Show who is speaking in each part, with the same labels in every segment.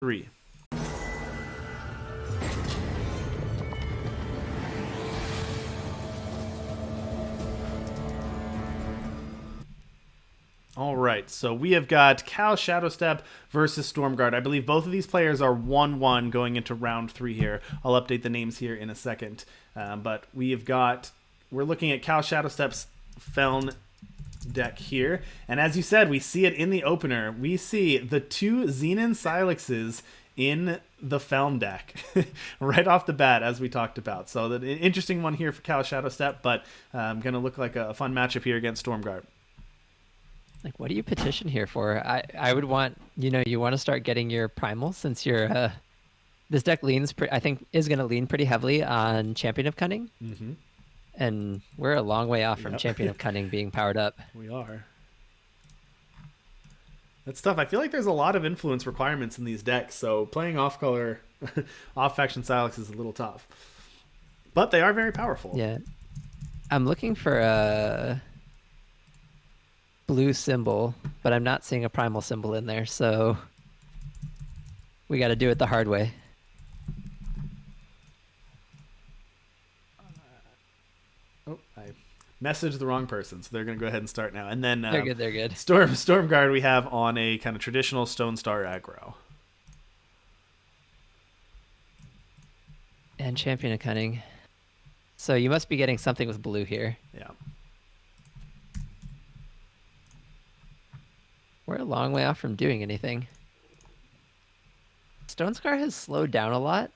Speaker 1: 3. All right, so we have got Cal Shadowstep versus Stormguard. I believe both of these players are 1-1 going into round 3 here. I'll update the names here in a second. But we're looking at Cal Shadowstep's Feln deck here. And as you said, we see it in the opener. We see the 2 Xenon Silexes in the Feln deck right off the bat, as we talked about. So an interesting one here for Cal Shadowstep, but going to look like a fun matchup here against Stormguard.
Speaker 2: Like, what do you petition here for? I would want, you want to start getting your primal, since you're this deck I think is going to lean pretty heavily on Champion of Cunning.
Speaker 1: Mm-hmm.
Speaker 2: And we're a long way off from Champion of Cunning being powered up.
Speaker 1: We are. That's tough. I feel like there's a lot of influence requirements in these decks, so playing off-color, off-faction Silex is a little tough. But they are very powerful.
Speaker 2: Yeah. I'm looking for a blue symbol, but I'm not seeing a primal symbol in there, so we got to do it the hard way.
Speaker 1: I messaged the wrong person, so they're going to go ahead and start now. And then
Speaker 2: They're good.
Speaker 1: Stormguard we have on a kind of traditional Stone Star aggro.
Speaker 2: And Champion of Cunning. So you must be getting something with blue here.
Speaker 1: Yeah.
Speaker 2: We're a long way off from doing anything. Stone Scar has slowed down a lot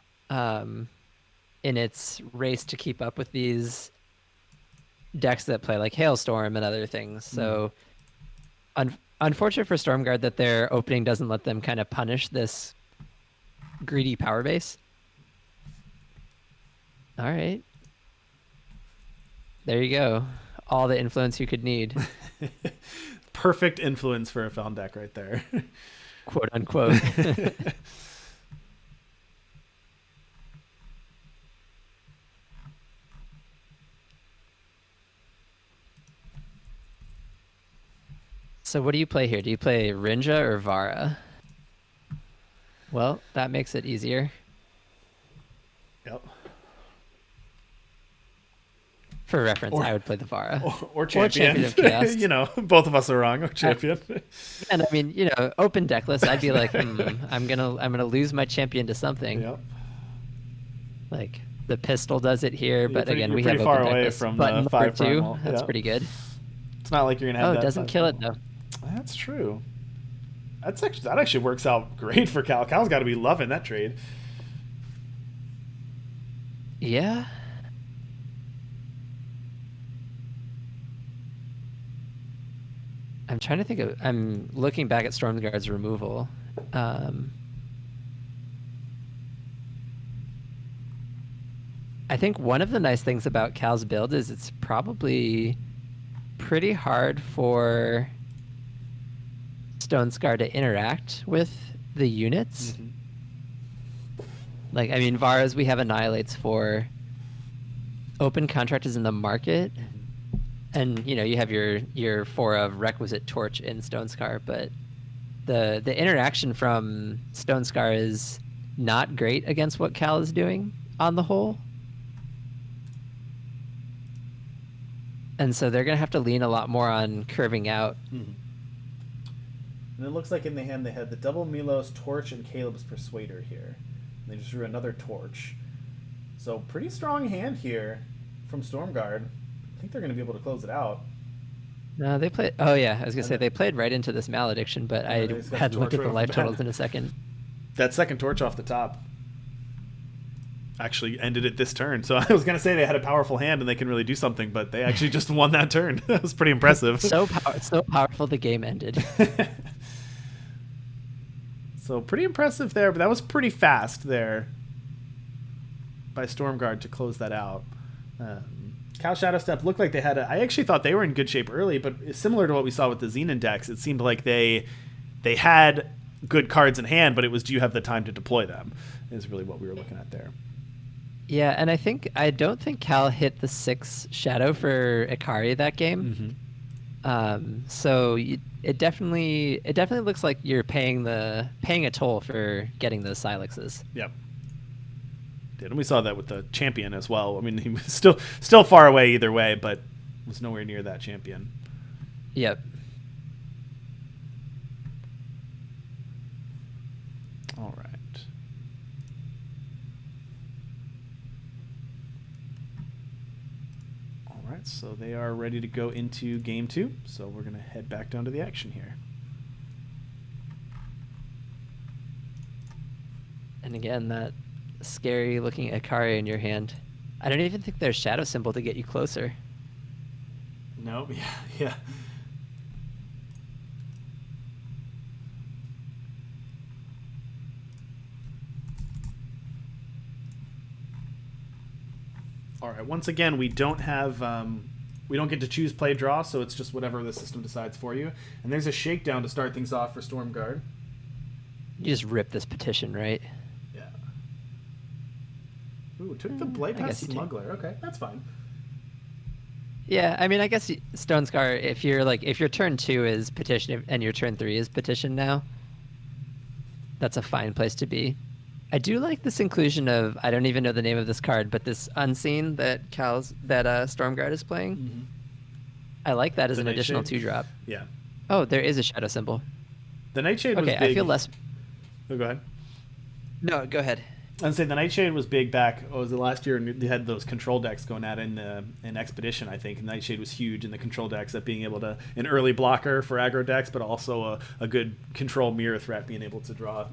Speaker 2: in its race to keep up with these decks that play like Hailstorm and other things. So unfortunate for Stormguard that their opening doesn't let them kind of punish this greedy power base. All right. There you go. All the influence you could need.
Speaker 1: Perfect influence for a Feln deck right there.
Speaker 2: Quote unquote. So what do you play here? Do you play Rinja or Vara? Well, that makes it easier.
Speaker 1: Yep.
Speaker 2: For reference, I would play the Vara.
Speaker 1: Or Champion.
Speaker 2: Of Chaos.
Speaker 1: Both of us are wrong. Or Champion.
Speaker 2: And I mean, open deck list, I'd be like, I'm gonna lose my Champion to something.
Speaker 1: Yep.
Speaker 2: Like the pistol does it here, but again, we have
Speaker 1: pretty far
Speaker 2: open deck
Speaker 1: away
Speaker 2: list.
Speaker 1: from
Speaker 2: Button
Speaker 1: the 5
Speaker 2: 2,
Speaker 1: primal.
Speaker 2: that's
Speaker 1: Yep.
Speaker 2: pretty good.
Speaker 1: It's not like you're gonna have.
Speaker 2: Oh,
Speaker 1: that
Speaker 2: it doesn't kill it though.
Speaker 1: That's true. That actually works out great for Cal. Cal's got to be loving that trade.
Speaker 2: Yeah. I'm trying to think of. I'm looking back at Stormguard's removal. I think one of the nice things about Cal's build is it's probably pretty hard for Stone Scar to interact with the units.
Speaker 1: Mm-hmm.
Speaker 2: Like, I mean, Vara's we have annihilates for. Open Contract is in the market. And you have your 4 of requisite torch in Stone Scar, but the interaction from Stone Scar is not great against what Cal is doing on the whole. And so they're gonna have to lean a lot more on curving out.
Speaker 1: Mm-hmm. And it looks like in the hand they had the double Milos, Torch, and Caleb's Persuader here. And they just drew another Torch. So pretty strong hand here from Stormguard. I think they're going to be able to close it out.
Speaker 2: No, they played. Oh yeah, I was gonna say they played right into this malediction, but I had to look at the life totals in a second.
Speaker 1: That second torch off the top actually ended it this turn. So I was going to say they had a powerful hand and they can really do something, but they actually just won that turn. That was pretty impressive.
Speaker 2: So powerful the game ended.
Speaker 1: So pretty impressive there, but that was pretty fast there by Stormguard to close that out. Cal Shadowstep looked like they had I actually thought they were in good shape early, but similar to what we saw with the Xenon decks, it seemed like they had good cards in hand, but it was, do you have the time to deploy them, is really what we were looking at there.
Speaker 2: Yeah, and I don't think Cal hit the 6 shadow for Ikari that game.
Speaker 1: Mm-hmm.
Speaker 2: It definitely looks like you're paying a toll for getting those Silexes.
Speaker 1: Yep. And we saw that with the champion as well. I mean, he was still far away either way, but was nowhere near that champion.
Speaker 2: Yep.
Speaker 1: All right. All right, so they are ready to go into game 2. So we're going to head back down to the action here.
Speaker 2: And again, that scary looking Ikari in your hand. I don't even think there's shadow symbol to get you closer.
Speaker 1: Nope. Yeah. All right. Once again, we don't get to choose play draw, so it's just whatever the system decides for you. And there's a shakedown to start things off for Stormguard.
Speaker 2: You just rip this petition, right?
Speaker 1: Yeah. Ooh, took the blade past Smuggler. Okay, that's fine.
Speaker 2: Yeah, I mean, I guess Stone Scar, if your turn 2 is petition and your turn 3 is petition now, that's a fine place to be. I do like this inclusion of, I don't even know the name of this card, but this Unseen that Stormguard is playing.
Speaker 1: Mm-hmm.
Speaker 2: I like that as an additional
Speaker 1: Nightshade?
Speaker 2: 2-drop.
Speaker 1: Yeah.
Speaker 2: Oh, there is a shadow symbol.
Speaker 1: The Nightshade was big.
Speaker 2: Okay, I feel less...
Speaker 1: Oh, go ahead.
Speaker 2: No, go ahead.
Speaker 1: I'd say the Nightshade was big back. Was it last year? And they had those control decks going at it in Expedition, I think. And Nightshade was huge in the control decks, at being able to an early blocker for aggro decks, but also a good control mirror threat, being able to draw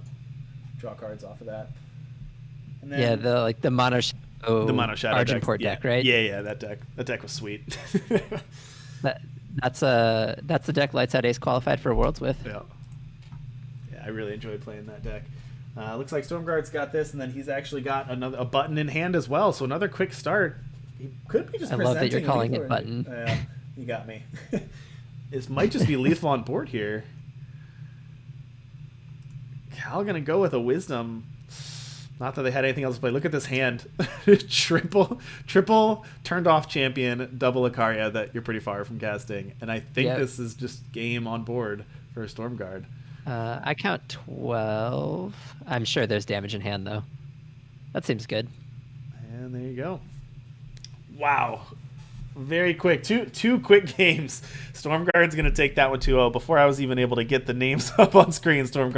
Speaker 1: cards off of that. And then,
Speaker 2: Yeah, the mono
Speaker 1: shadow
Speaker 2: Argentport deck, right?
Speaker 1: Yeah, that deck was sweet.
Speaker 2: That's the deck Lights Out Ace qualified for Worlds with.
Speaker 1: Yeah, I really enjoyed playing that deck. Looks like Stormguard's got this, and then he's actually got a button in hand as well. So another quick start. He could be just.
Speaker 2: I love that you're calling it button.
Speaker 1: You got me. This might just be lethal on board here. Cal gonna go with a Wisdom. Not that they had anything else to play. Look at this hand. triple turned off champion, double Icaria that you're pretty far from casting. And I think this is just game on board for Stormguard.
Speaker 2: I count 12. I'm sure there's damage in hand, though. That seems good.
Speaker 1: And there you go. Wow. Very quick. Two quick games. Stormguard's going to take that one 2-0. Before I was even able to get the names up on screen, Stormguard